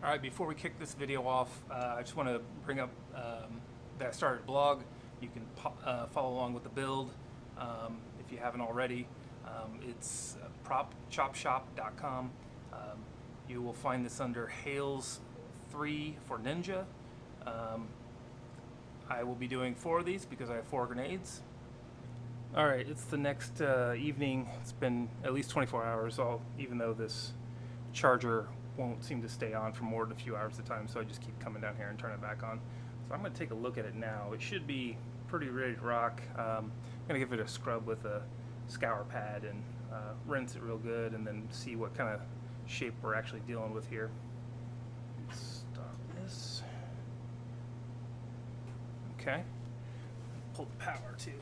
All right, before we kick this video off, I just want to bring up that I started a blog. You can follow along with the build if you haven't already. It's propchopshop.com. You will find this under Hales 3 for Ninja. I will be doing 4 of these because I have 4 grenades. All right, it's the next evening. It's been at least 24 hours, even though this charger won't seem to stay on for more than a few hours at a time, so I just keep coming down here and turning it back on. So I'm going to take a look at it now. It should be pretty ready to rock. I'm going to give it a scrub with a scour pad and rinse it real good, and then see what kind of shape we're actually dealing with here. Stop this. Okay. Pull the power too.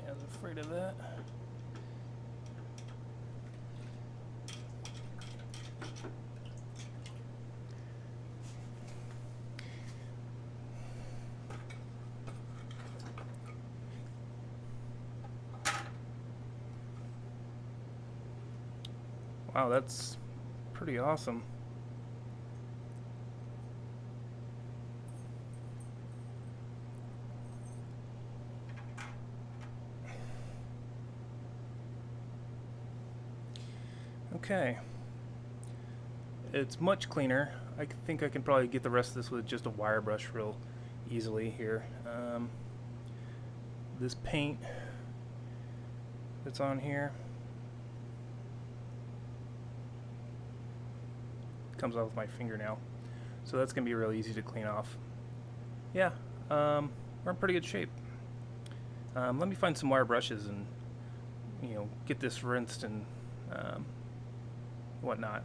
I was afraid of that. Wow, that's pretty awesome. Okay, it's much cleaner. I think I can probably get the rest of this with just a wire brush real easily here. This paint that's on here comes off with my fingernail, so that's gonna be real easy to clean off. Yeah, we're in pretty good shape. Let me find some wire brushes and get this rinsed and whatnot.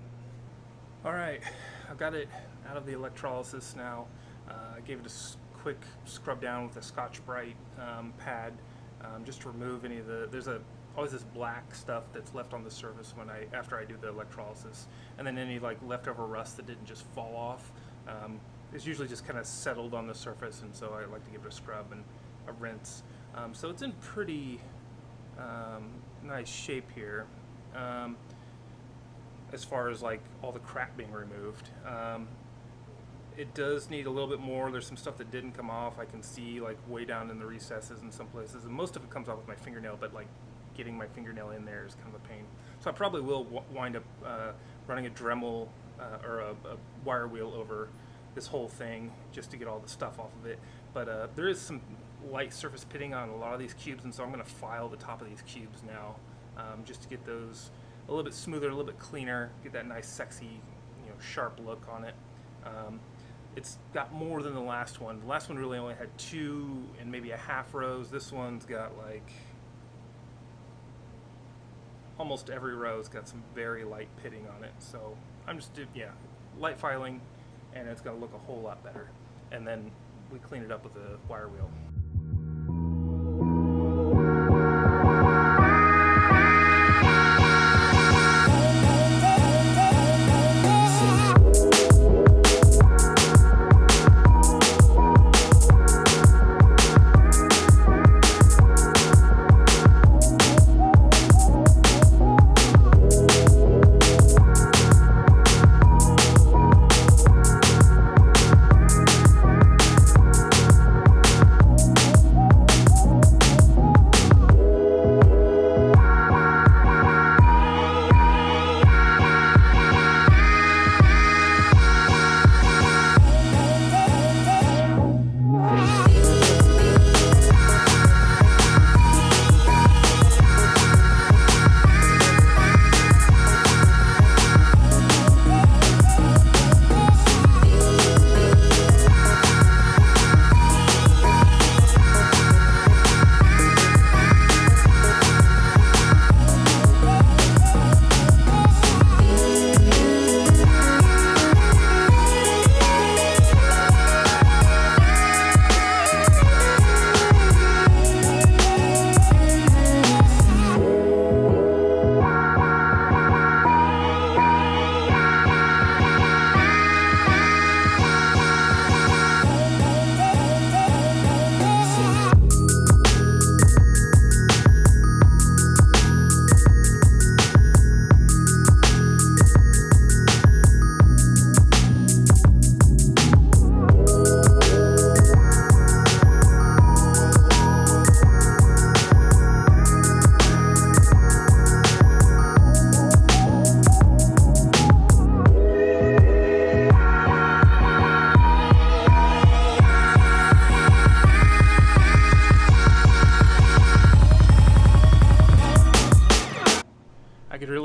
All right, I've got it out of the electrolysis now. I gave it a quick scrub down with a Scotch-Brite pad, just to remove any of there's always this black stuff that's left on the surface after I do the electrolysis, and then any leftover rust that didn't just fall off. It's usually just kind of settled on the surface, and so I like to give it a scrub and a rinse. So it's in pretty nice shape here. As far as all the crap being removed. It does need a little bit more. There's some stuff that didn't come off. I can see way down in the recesses in some places, and most of it comes off with my fingernail, but getting my fingernail in there is kind of a pain. So I probably will wind up running a Dremel or a wire wheel over this whole thing just to get all the stuff off of it. But there is some light surface pitting on a lot of these cubes, and so I'm going to file the top of these cubes now just to get those a little bit smoother, a little bit cleaner, get that nice, sexy, sharp look on it. It's got more than the last one. The last one really only had 2 and maybe a half rows. This one's got almost every row's got some very light pitting on it. So I'm just light filing, and it's going to look a whole lot better. And then we clean it up with a wire wheel.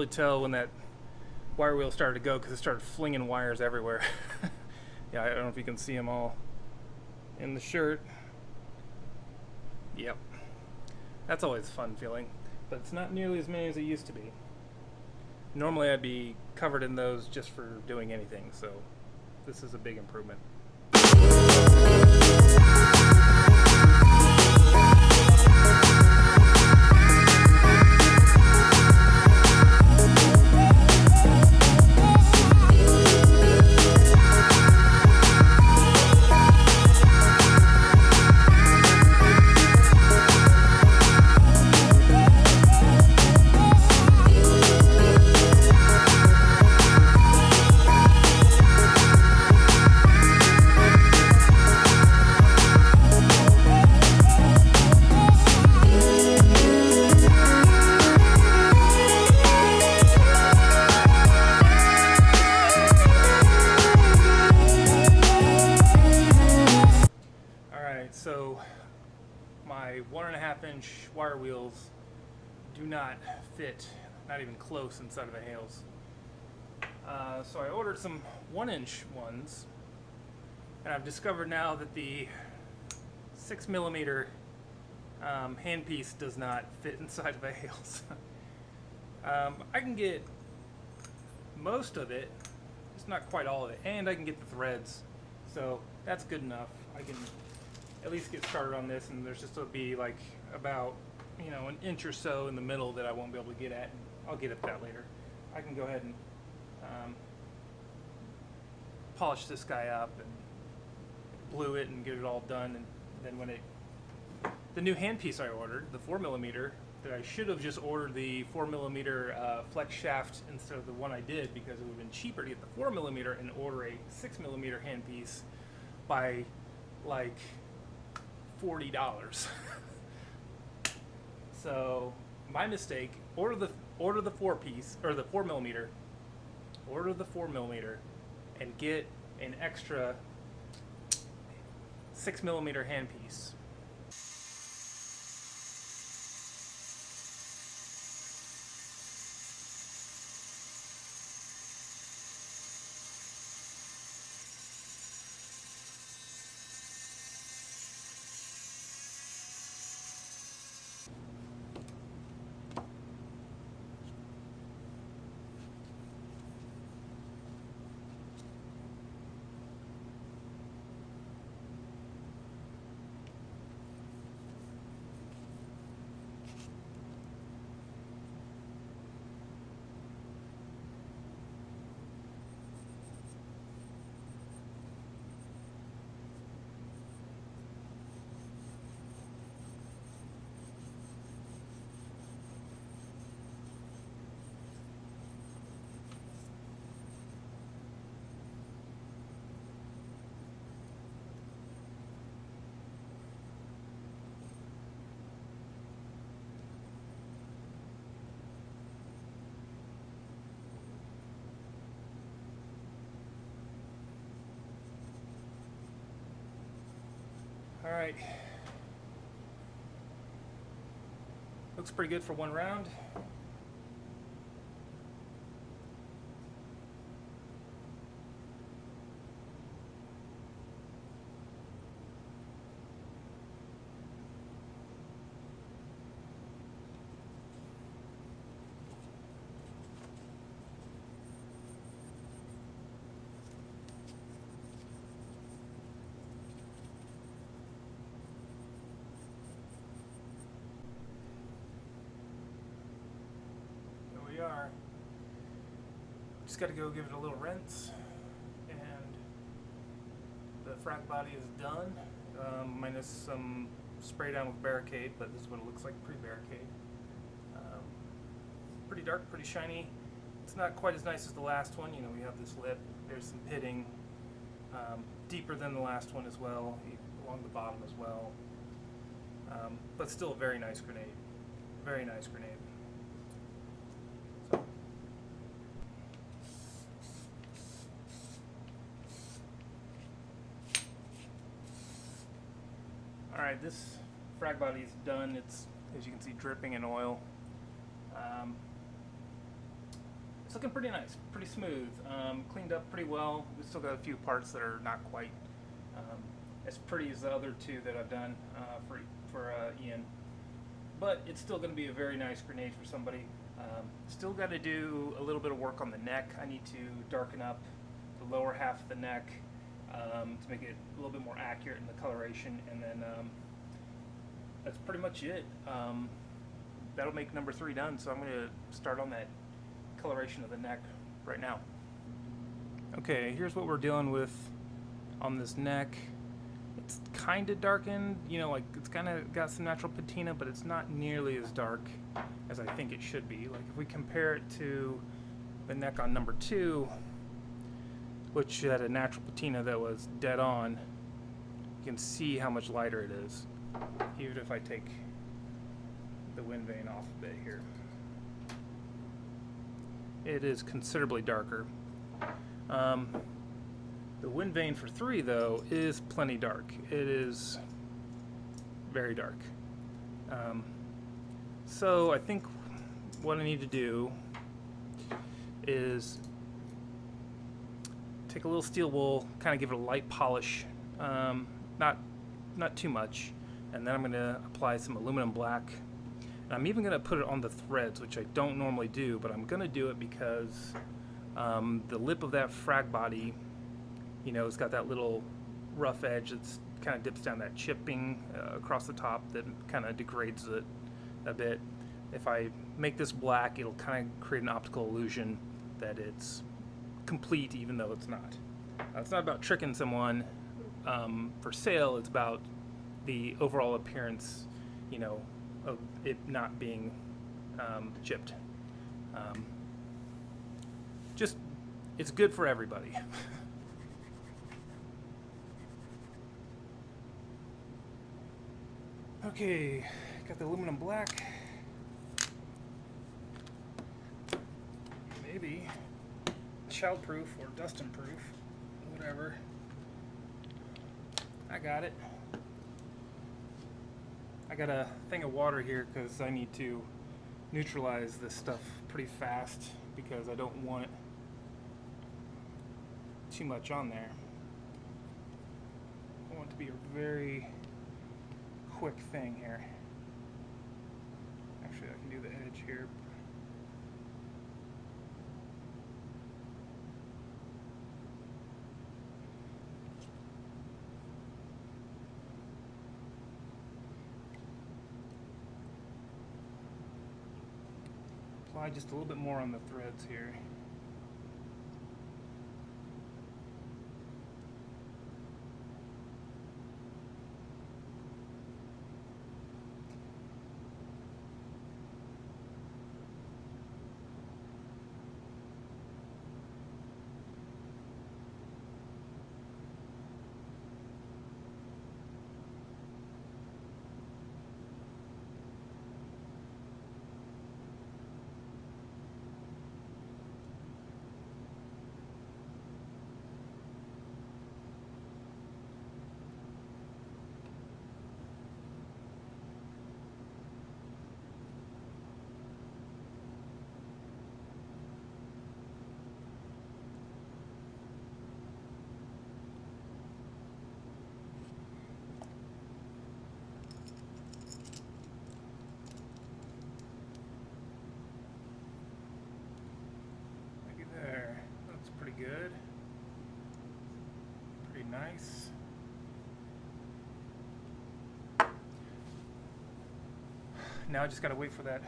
could tell when that wire wheel started to go because it started flinging wires everywhere. Yeah, I don't know if you can see them all in the shirt. Yep. That's always a fun feeling, but it's not nearly as many as it used to be. Normally I'd be covered in those just for doing anything, so this is a big improvement. So my 1.5-inch wire wheels do not fit, not even close, inside of a Hales. So I ordered some 1-inch ones, and I've discovered now that the 6mm handpiece does not fit inside of a Hales. I can get most of it, just not quite all of it, and I can get the threads, so that's good enough. I can at least get started on this, and there's just to be like about, you know, an inch or so in the middle that I won't be able to get at, and I'll get at that later. I can go ahead and polish this guy up and glue it and get it all done, and then when the new handpiece I ordered, the 4mm, that I should have just ordered the 4mm flex shaft instead of the one I did, because it would have been cheaper to get the 4mm and order a 6mm handpiece by like $40. So my mistake. Order the 4-piece, or the 4mm. Order the 4mm and get an extra 6mm handpiece. All right. Looks pretty good for one round. Are. Just got to go give it a little rinse, and the frac body is done, minus some spray down with Barricade, but this is what it looks like pre-Barricade. Pretty dark, pretty shiny. It's not quite as nice as the last one. You know, we have this lip, there's some pitting, deeper than the last one as well, along the bottom as well, but still a very nice grenade. Very nice grenade. Alright, this frag body is done. It's, as you can see, dripping in oil. looking pretty nice, pretty smooth, cleaned up pretty well. We still got a few parts that are not quite as pretty as the other two that I've done for Ian, but it's still going to be a very nice grenade for somebody. Still got to do a little bit of work on the neck. I need to darken up the lower half of the neck to make it a little bit more accurate in the coloration, and then that's pretty much it. That'll make number 3 done, so I'm going to start on that coloration of the neck right now. Okay, here's what we're dealing with on this neck. It's kind of darkened, you know, like it's kind of got some natural patina, but it's not nearly as dark as I think it should be. Like if we compare it to the neck on number 2, which had a natural patina that was dead on, you can see how much lighter it is, even if I take the wind vane off a bit here. It is considerably darker. The wind vane for 3, though, is plenty dark. It is very dark. So I think what I need to do is take a little steel wool, kind of give it a light polish, not too much, and then I'm going to apply some aluminum black. And I'm even going to put it on the threads, which I don't normally do, but I'm going to do it because the lip of that frag body, you know, it's got that little rough edge that's kind of dips down that chipping across the top that kind of degrades it a bit. If I make this black, it'll kind of create an optical illusion that it's complete, even though it's not. It's not about tricking someone for sale. It's about the overall appearance, you know, of it not being chipped. Just, it's good for everybody. Okay, got the aluminum black. Maybe child-proof or dust-proof, whatever. I got it. I got a thing of water here because I need to neutralize this stuff pretty fast because I don't want too much on there. I want it to be a very quick thing here. Actually, I can do the edge here. Apply just a little bit more on the threads here. Good. Pretty nice. Now I just gotta wait for that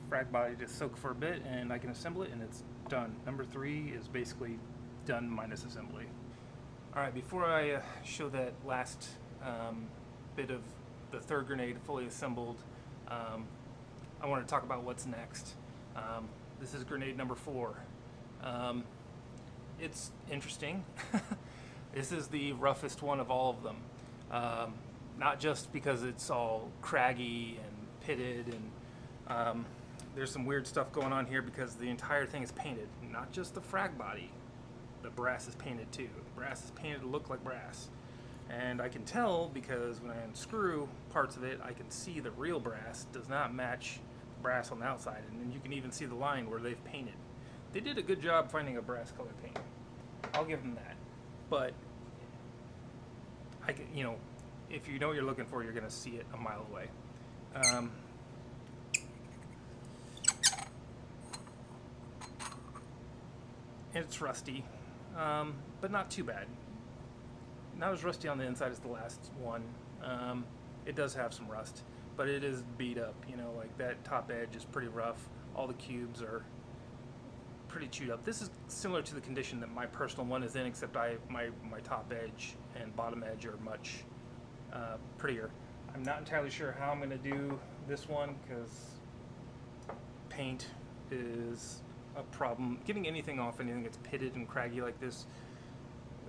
frag body to soak for a bit and I can assemble it and it's done. Number 3 is basically done minus assembly. Alright, before I show that last bit of the 3rd grenade fully assembled, I want to talk about what's next. This is grenade number 4. It's interesting. This is the roughest one of all of them. Not just because it's all craggy and pitted, and there's some weird stuff going on here because the entire thing is painted. Not just the frag body, the brass is painted too. The brass is painted to look like brass. And I can tell because when I unscrew parts of it, I can see the real brass does not match brass on the outside. And then you can even see the line where they've painted. They did a good job finding a brass color paint. I'll give them that. But you know, if you know what you're looking for, you're gonna see it a mile away. It's rusty, but not too bad. Not as rusty on the inside as the last one. It does have some rust, but it is beat up. You know, like that top edge is pretty rough. All the cubes are pretty chewed up. This is similar to the condition that my personal one is in, except my top edge and bottom edge are much prettier. I'm not entirely sure how I'm going to do this one because paint is a problem. Getting anything off anything that's pitted and craggy like this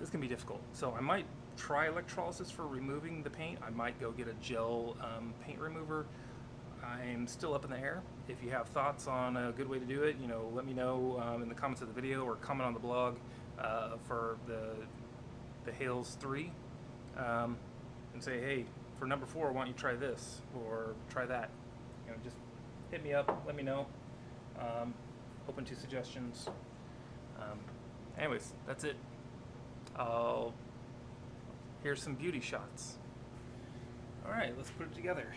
is going to be difficult. So I might try electrolysis for removing the paint. I might go get a gel paint remover. I'm still up in the air. If you have thoughts on a good way to do it, you know, let me know in the comments of the video or comment on the blog for the Hales 3 and say, hey, for number 4, why don't you try this or try that? You know, just hit me up, let me know. Open to suggestions. Anyways, that's it. Here's some beauty shots. All right, let's put it together.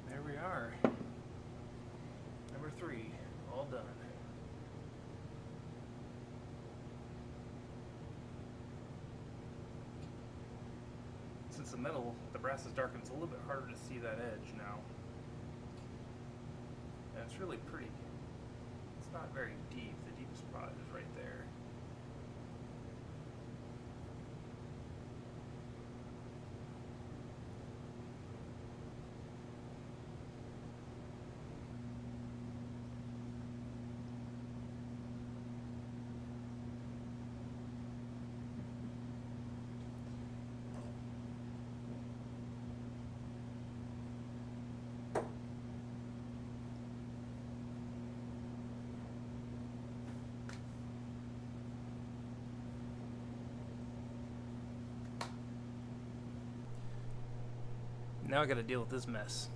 There we are. Number 3, all done. Since the brass is darkened, it's a little bit harder to see that edge now. And it's really pretty. It's not very deep. The deepest spot is right there. Now I gotta deal with this mess.